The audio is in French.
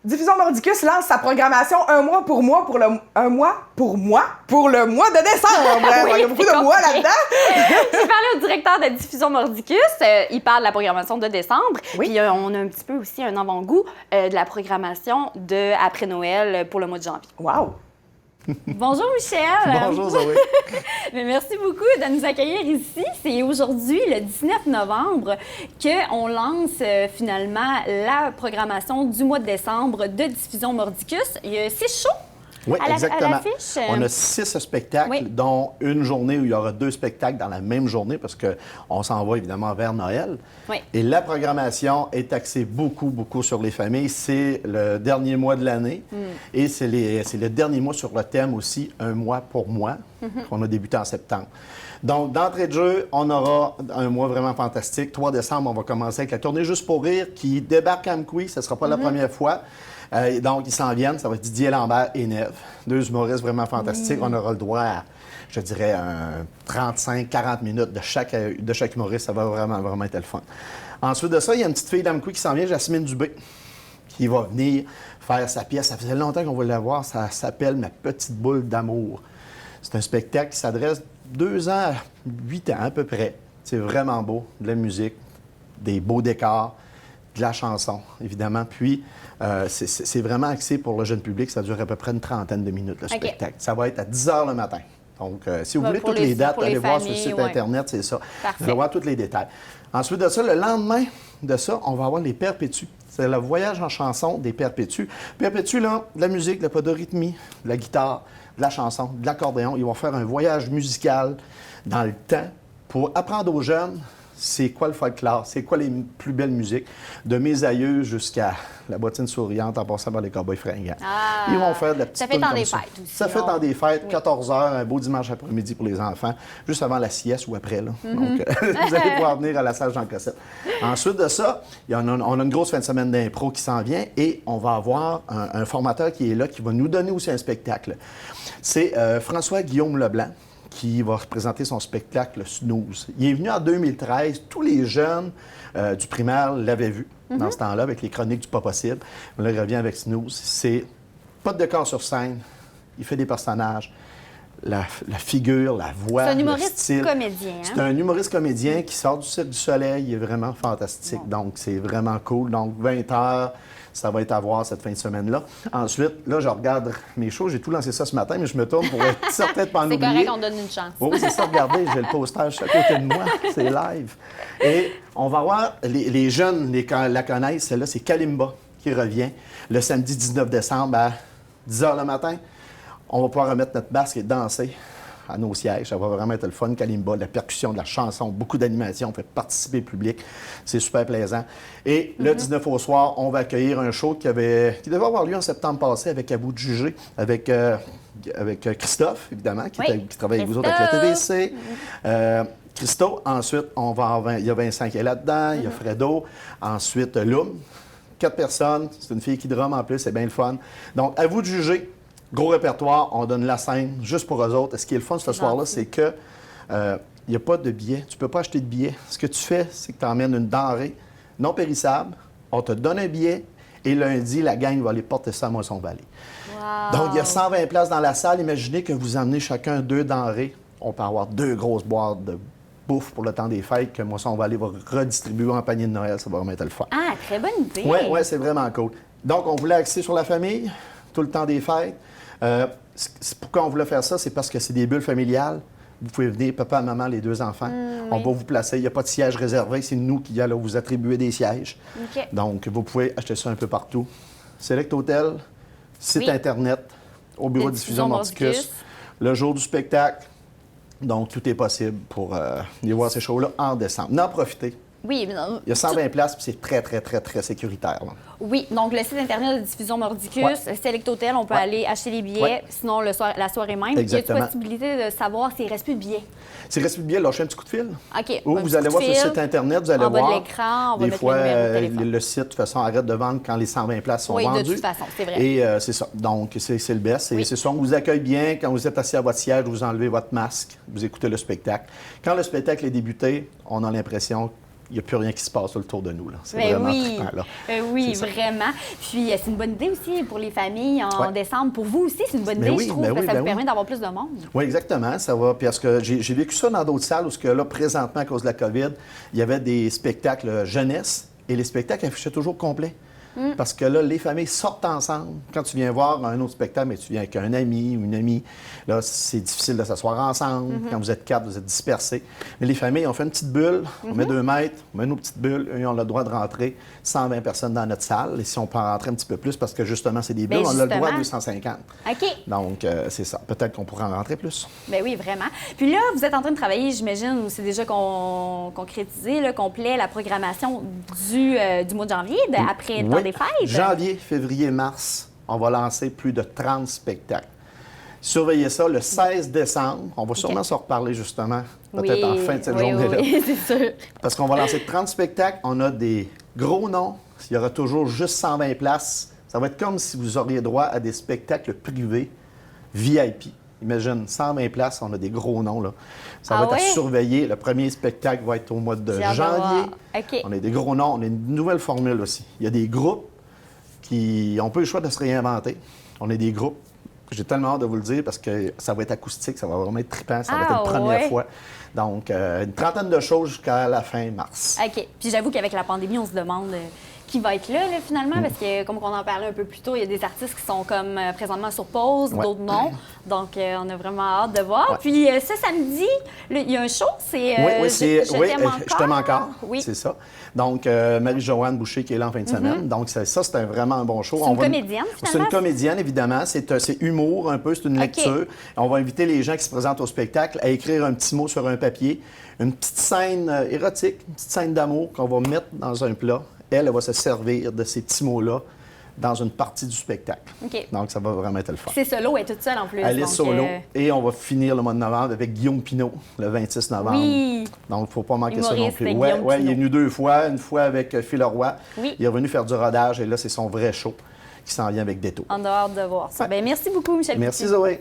Diffusion Mordicus lance sa programmation un mois pour moi pour le mois de décembre. Il y a beaucoup de mois là-dedans. J'ai parlé au directeur de Diffusion Mordicus. Il parle de la programmation de décembre. Oui. Puis on a un petit peu aussi un avant-goût de la programmation de après Noël pour le mois de janvier. Wow! Bonjour Michel. Bonjour Zoé. Mais merci beaucoup de nous accueillir ici. C'est aujourd'hui, le 19 novembre, qu'on lance finalement la programmation du mois de décembre de Diffusion Mordicus. Il y a 6 shows. Oui, à exactement. l'affiche. On a 6 spectacles, Oui. dont une journée où il y aura 2 spectacles dans la même journée, parce qu'on s'en va évidemment vers Noël. Oui. Et la programmation est axée beaucoup, beaucoup sur les familles. C'est le dernier mois de l'année. Et c'est le dernier mois sur le thème aussi, Un mois pour moi, qu'on a débuté en septembre. Donc, d'entrée de jeu, on aura un mois vraiment fantastique. 3 décembre, on va commencer avec la tournée Juste pour rire, qui débarque à Amqui. Ce ne sera pas la première fois. Donc, ils s'en viennent. Ça va être Didier Lambert et Neve. 2 humoristes vraiment fantastiques. On aura le droit à, je dirais, 35-40 minutes de chaque humoriste. Ça va vraiment, vraiment être le fun. Ensuite de ça, il y a une petite fille d'Amqui qui s'en vient, Jasmine Dubé, qui va venir faire sa pièce. Ça faisait longtemps qu'on voulait la voir. Ça s'appelle Ma petite boule d'amour. C'est un spectacle qui s'adresse 2 ans à 8 ans à peu près. C'est vraiment beau. De la musique, des beaux décors, de la chanson, évidemment. Puis, c'est vraiment axé pour le jeune public. Ça dure à peu près une trentaine de minutes, le spectacle. Ça va être à 10 h le matin. Donc, si vous voulez toutes les dates, allez voir sur le site Internet, c'est ça. Parfait. Vous allez voir tous les détails. Ensuite de ça, le lendemain de ça, on va avoir les Perpétues. C'est le voyage en chanson des Perpétues. Perpétues, là, de la musique, de la podorythmie, de la guitare, de la chanson, de l'accordéon. Ils vont faire un voyage musical dans le temps pour apprendre aux jeunes c'est quoi le folklore, c'est quoi les plus belles musiques, de mes aïeux jusqu'à la bottine souriante en passant par les cowboys fringants. Ah, ils vont faire de la petite ça fait toune dans comme des ça. fêtes aussi. Ça fait dans des fêtes, 14 h, un beau dimanche après-midi pour les enfants, juste avant la sieste ou après. Là. Donc, vous allez pouvoir venir à la salle Jean Cossette. Ensuite de ça, on a une grosse fin de semaine d'impro qui s'en vient et on va avoir un formateur qui est là, qui va nous donner aussi un spectacle. C'est François-Guillaume Leblanc, qui va représenter son spectacle Snooze. Il est venu en 2013. Tous les jeunes du primaire l'avaient vu dans ce temps-là, avec les chroniques du pas possible. Là, il revient avec Snooze. C'est pas de décor sur scène. Il fait des personnages. La figure, la voix, c'est un le humoriste style. comédien. Hein? C'est un humoriste comédien qui sort du Cirque du Soleil. Il est vraiment fantastique. Bon. Donc, c'est vraiment cool. Donc, 20 h, ça va être à voir cette fin de semaine-là. Ensuite, là, je regarde mes shows. J'ai tout lancé ça ce matin, mais je me tourne pour être certain de ne pas en C'est oublier. correct, on donne une chance. Oui, c'est ça. Regardez, j'ai le poster juste à côté de moi. C'est live. Et on va voir, les jeunes la connaissent. Celle-là, c'est Kalimba qui revient le samedi 19 décembre à 10 h le matin. On va pouvoir remettre notre basque et danser à nos sièges. Ça va vraiment être le fun. Kalimba, de la percussion, de la chanson, beaucoup d'animation. On fait participer le public. C'est super plaisant. Et le 19 au soir, on va accueillir un show qui devait avoir lieu en septembre passé avec À vous de juger, avec Christophe, évidemment, qui travaille avec vous autres avec la TVC. Christo. Ensuite, il y a Vincent qui est là-dedans. Il y a Fredo. Ensuite, Loum. 4 personnes. C'est une fille qui drame en plus. C'est bien le fun. Donc, À vous de juger. Gros répertoire, on donne la scène juste pour eux autres. Et ce qui est le fun ce soir-là, c'est que il n'y a pas de billets. Tu ne peux pas acheter de billets. Ce que tu fais, c'est que tu emmènes une denrée non périssable. On te donne un billet et lundi, la gang va aller porter ça à Moisson-Vallée. Wow. Donc, il y a 120 places dans la salle. Imaginez que vous emmenez chacun 2 denrées. On peut avoir 2 grosses boîtes de bouffe pour le temps des fêtes que Moisson-Vallée va redistribuer en panier de Noël. Ça va remettre le fun. Ah, très bonne idée. Oui, c'est vraiment cool. Donc, on voulait axer sur la famille tout le temps des fêtes. Pourquoi on voulait faire ça? C'est parce que c'est des bulles familiales. Vous pouvez venir, papa, maman, les 2 enfants. On va vous placer. Il n'y a pas de siège réservé. C'est nous qui allons vous attribuer des sièges. OK. Donc, vous pouvez acheter ça un peu partout. Select Hotel, site Internet, au bureau de diffusion Mordicus, le jour du spectacle. Donc, tout est possible pour aller voir ces shows-là en décembre. N'en profitez. Oui, mais non, Il y a 120 places, puis c'est très, très, très, très sécuritaire. Là. oui, donc le site Internet de Diffusion Mordicus, Select Hotel, on peut aller acheter les billets, sinon la soirée même. Exactement. Il y a possibilité de savoir s'il ne reste plus de billets. S'il reste plus de billets, lâchez un petit coup de fil. OK. Ou vous allez voir sur le site Internet, vous allez en bas voir. de l'écran, on va des mettre fois, le numéro de téléphone. le site, de toute façon, arrête de vendre quand les 120 places sont Oui, vendues. de toute façon, c'est vrai. Et c'est ça. Donc, c'est le best. Et c'est ça, on vous accueille bien. Quand vous êtes assis à votre siège, vous enlevez votre masque, vous écoutez le spectacle. Quand le spectacle est débuté, on a l'impression il n'y a plus rien qui se passe autour de nous. C'est Ben vraiment oui, trippant, là. Oui, C'est ça. vraiment. Puis c'est une bonne idée aussi pour les familles en décembre. Pour vous aussi, c'est une bonne Ben idée, oui, je trouve, ben parce que oui, ça ben vous oui. permet d'avoir plus de monde. Oui, exactement. Ça va. Parce que j'ai vécu ça dans d'autres salles où, ce que là, présentement, à cause de la COVID, il y avait des spectacles jeunesse et les spectacles affichaient toujours complets. Parce que là, les familles sortent ensemble. Quand tu viens voir un autre spectacle, mais tu viens avec un ami ou une amie, là, c'est difficile de s'asseoir ensemble. Quand vous êtes 4, vous êtes dispersés. Mais les familles, on fait une petite bulle, on met 2 mètres, on met nos petites bulles, et on a le droit de rentrer 120 personnes dans notre salle. Et si on peut en rentrer un petit peu plus, parce que justement, c'est des bulles, Ben, on a le droit à justement. 250. OK. Donc, c'est ça. Peut-être qu'on pourra en rentrer plus. Ben oui, vraiment. Puis là, vous êtes en train de travailler, j'imagine, ou c'est déjà concrétisé, là, complet, la programmation du mois de janvier, après le temps Oui. des fêtes. Janvier, février, mars, on va lancer plus de 30 spectacles. Surveillez ça le 16 décembre. On va sûrement s'en reparler justement, peut-être en fin de cette journée-là. Oui, c'est sûr. Parce qu'on va lancer 30 spectacles. On a des gros noms. Il y aura toujours juste 120 places. Ça va être comme si vous auriez droit à des spectacles privés VIP. Imagine, 120 places, on a des gros noms, là. Ça va être à surveiller. Le premier spectacle va être au mois de janvier. OK. On a des gros noms. On a une nouvelle formule aussi. Il y a des groupes qui n'ont pas eu le choix de se réinventer. On a des groupes. J'ai tellement hâte de vous le dire parce que ça va être acoustique, ça va vraiment être trippant, ça va être une première fois. Donc, une trentaine de choses jusqu'à la fin mars. OK. Puis j'avoue qu'avec la pandémie, on se demande qui va être là, finalement, parce que, comme on en parlait un peu plus tôt, il y a des artistes qui sont comme présentement sur pause, d'autres non. Donc, on a vraiment hâte de voir. Ouais. Puis, ce samedi, il y a un show, c'est Je t'aime encore. Oui. C'est ça. Donc, Marie-Joanne Boucher qui est là en fin de semaine. Donc, ça, c'était vraiment un bon show. C'est une comédienne, C'est finalement? une comédienne, évidemment. C'est humour un peu, c'est une lecture. On va inviter les gens qui se présentent au spectacle à écrire un petit mot sur un papier, une petite scène érotique, une petite scène d'amour qu'on va mettre dans un plat. Elle va se servir de ces petits mots-là dans une partie du spectacle. OK. Donc, ça va vraiment être le fun. C'est solo, elle est toute seule en plus. Elle est donc, solo. Et on va finir le mois de novembre avec Guillaume Pinault, le 26 novembre. Oui. Donc, il ne faut pas manquer ça non Humoriste, plus. Guillaume Ouais, il est Pinault. venu 2 fois. Une fois avec Phil Leroy. Oui. Il est revenu faire du rodage et là, c'est son vrai show qui s'en vient avec Détour. On a hâte de voir ça. Ben, merci beaucoup, Michel. Merci, Zoé.